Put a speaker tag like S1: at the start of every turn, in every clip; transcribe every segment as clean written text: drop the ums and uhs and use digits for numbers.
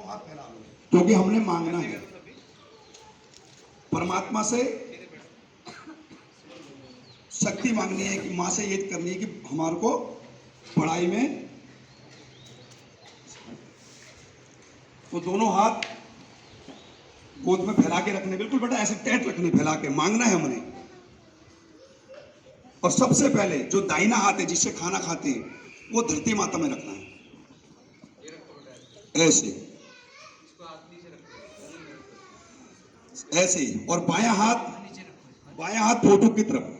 S1: हाथ फैला लो, क्योंकि हमने मांगना है परमात्मा से, शक्ति मांगनी है कि माँ से ये करनी है कि हमारे को पढ़ाई में। तो दोनों हाथ गोद में फैला के रखने, बिल्कुल बेटा ऐसे टाइट रखने, फैला के मांगना है हमने। और सबसे पहले जो दाहिना हाथ है जिससे खाना खाते हैं वो धरती माता में रखना है, ऐसे ऐसे ही। और बायां हाथ फोटो की तरफ,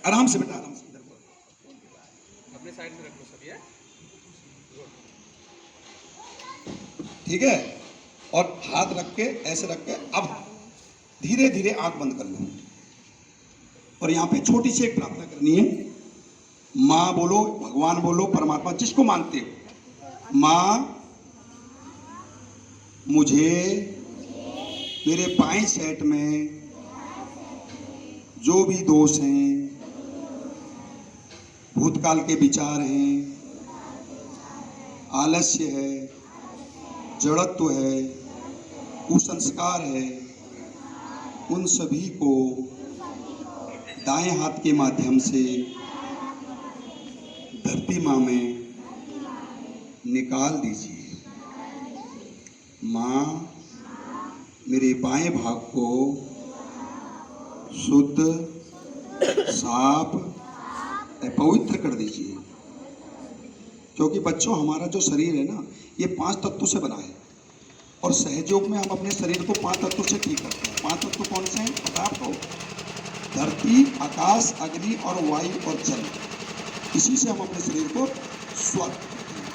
S1: आराम से बेटा, आराम से
S2: अपने साइड में रखो सभी है,
S1: ठीक है। और हाथ रख के ऐसे रख के अब धीरे धीरे आंख बंद कर लो। और यहाँ पे छोटी सी एक प्रार्थना करनी है। माँ बोलो, भगवान बोलो, परमात्मा, जिसको मानते हो। माँ, मुझे मेरे बाएं सेट में जो भी दोष हैं, भूतकाल के विचार हैं, आलस्य है, जड़त्व है, कुसंस्कार है, उन सभी को दाएं हाथ के माध्यम से धरती माँ में निकाल दीजिए। माँ, मेरे बाएं भाग को शुद्ध, साफ, पवित्र कर दीजिए। क्योंकि बच्चों, हमारा जो शरीर है ना, ये 5 तत्वों से बना है। और सहयोग में हम अपने शरीर को 5 तत्वों से ठीक करते हैं। 5 तत्व कौन से हैं पता है आपको? धरती, आकाश, अग्नि और वायु और जल। इसी से हम अपने शरीर को स्वस्थ करते हैं।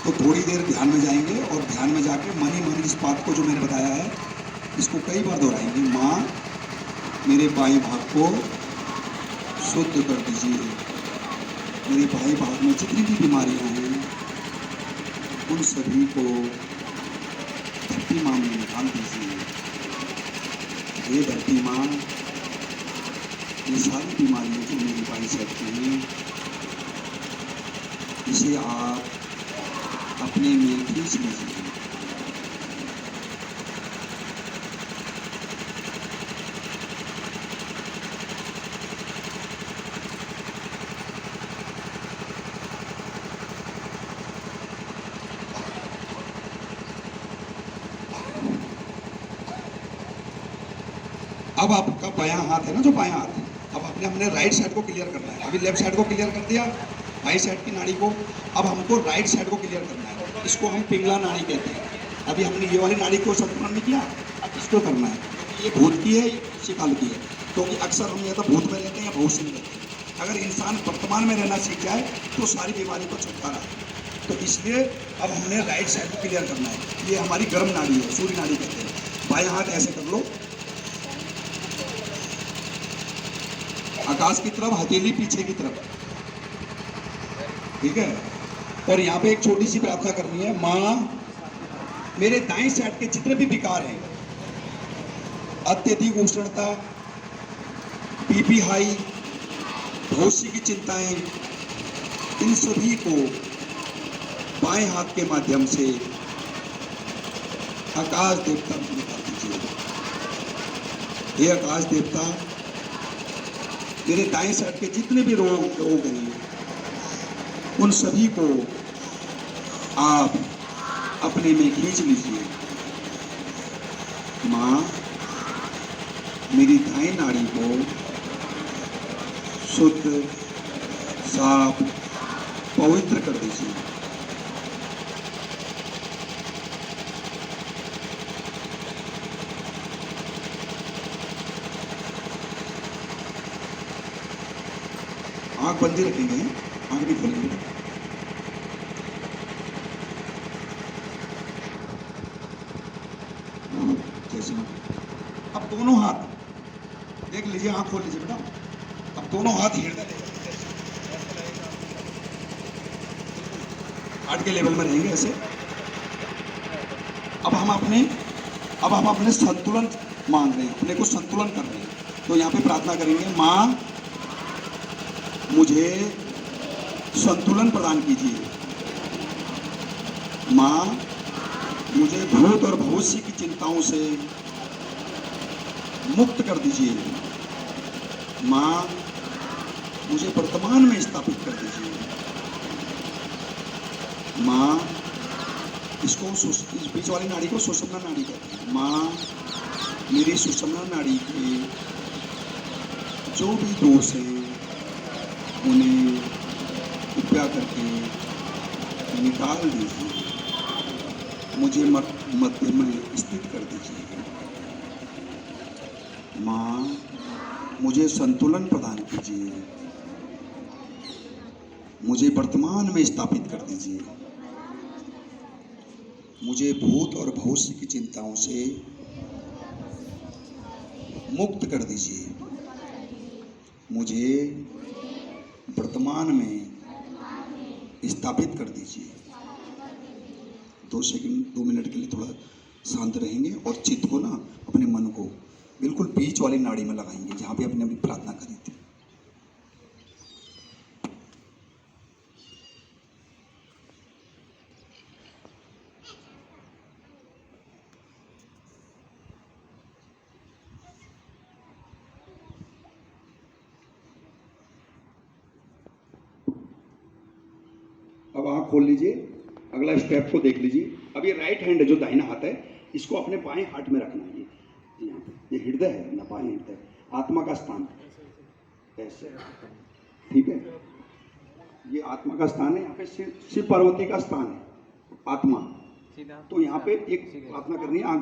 S1: तो थोड़ी देर ध्यान में जाएंगे और ध्यान में जाके मन ही मन इस बात को जो मैंने बताया है इसको कई बार दोहराएंगे। माँ, मेरे बाएं भाग को शुद्ध कर दीजिए। मेरे बाएं भाग में जितनी भी बीमारियां हैं उन सभी को धरती माँ में निकाल दीजिए। हे धरती माँ, ये सारी बीमारियां जो मेरी बाएं साइड की हैं, इसे आप अपने में खींच लीजिए। अब आपका बायां हाथ है ना, जो बायां हाथ, अब हमने राइट साइड को क्लियर करना है। अभी लेफ्ट साइड को क्लियर कर दिया, बाई साइड की नाड़ी को। अब हमको राइट साइड को क्लियर करना है। इसको हम पिंगला नाड़ी कहते हैं। अभी हमने ये वाली नाड़ी को संतुलन नहीं किया, अब इसको करना है। ये भूत की है, ये काल की है। क्योंकि अक्सर हम या तो भूत में रहते हैं या भविष्य में रहते हैं। अगर इंसान वर्तमान में रहना सीख जाए तो सारी बीमारी को छुटकारा है। तो इसलिए अब हमने राइट साइड को क्लियर करना है। ये हमारी गर्म नाड़ी है, सूर्य नाड़ी कहते हैं। बायां हाथ ऐसे कर लो, आकाश की तरफ, हथेली पीछे की तरफ, ठीक है। और यहाँ पे एक छोटी सी प्रार्थना करनी है। माँ, मेरे दाएं साइड के जितने भी विकार हैं, अत्यधिक उष्णता, बीपी हाई, भविष्य की चिंताएं, इन सभी को बाएं हाथ के माध्यम से आकाश देवता को निकाल दीजिए। हे आकाश देवता, मेरे दाएं साइड के जितने भी रोग हैं उन सभी को आप अपने में खींच लीजिए। माँ, मेरी दाएं नाड़ी को शुद्ध, साफ, पवित्र कर दीजिए। आंख बंद ही रखेंगे, आंख नहीं खोलेंगे। जैसे अब दोनों हाथ देख लीजिए, आंख खोल लीजिए बेटा। अब दोनों हाथ हृदय हार्ट के लेवल में रहेंगे ऐसे। अब हम अपने संतुलन मांग रहे हैं, अपने को संतुलन कर रहे हैं। तो यहाँ पे प्रार्थना करेंगे। माँ, मुझे संतुलन प्रदान कीजिए। माँ मुझे भूत और भविष्य की चिंताओं से मुक्त कर दीजिए। माँ मुझे वर्तमान में स्थापित कर दीजिए। माँ इस बीच वाली नाड़ी को सुषुम्ना नाड़ी कहते हैं। माँ मेरी सुषुम्ना नाड़ी के जो भी दोष हैं उन्हें कृपया करके निकाल दीजिए। मुझे मध्य में स्थित कर दीजिए। माँ मुझे संतुलन प्रदान कीजिए। मुझे वर्तमान में स्थापित कर दीजिए। मुझे भूत और भविष्य की चिंताओं से मुक्त कर दीजिए। मुझे वर्तमान में स्थापित कर दीजिए। 2 मिनट के लिए थोड़ा शांत रहेंगे और चित्त को ना, अपने मन को बिल्कुल बीच वाली नाड़ी में लगाएंगे जहां पे अपने अभी प्रार्थना करी थी। अब आँख खोल लीजिए, अगला स्टेप को देख लीजिए। अब ये राइट हैंड है जो दाहिना हाथ है, इसको अपने बाएं हाथ में रखना है। ये यहाँ पे ये हृदय है ना, बाएं हृदय आत्मा का स्थान है। ऐसे ठीक है, ये आत्मा का स्थान है। यहाँ पे शिव पार्वती का स्थान है, आत्मा। तो यहाँ पे एक प्रार्थना करनी है, आंख बंद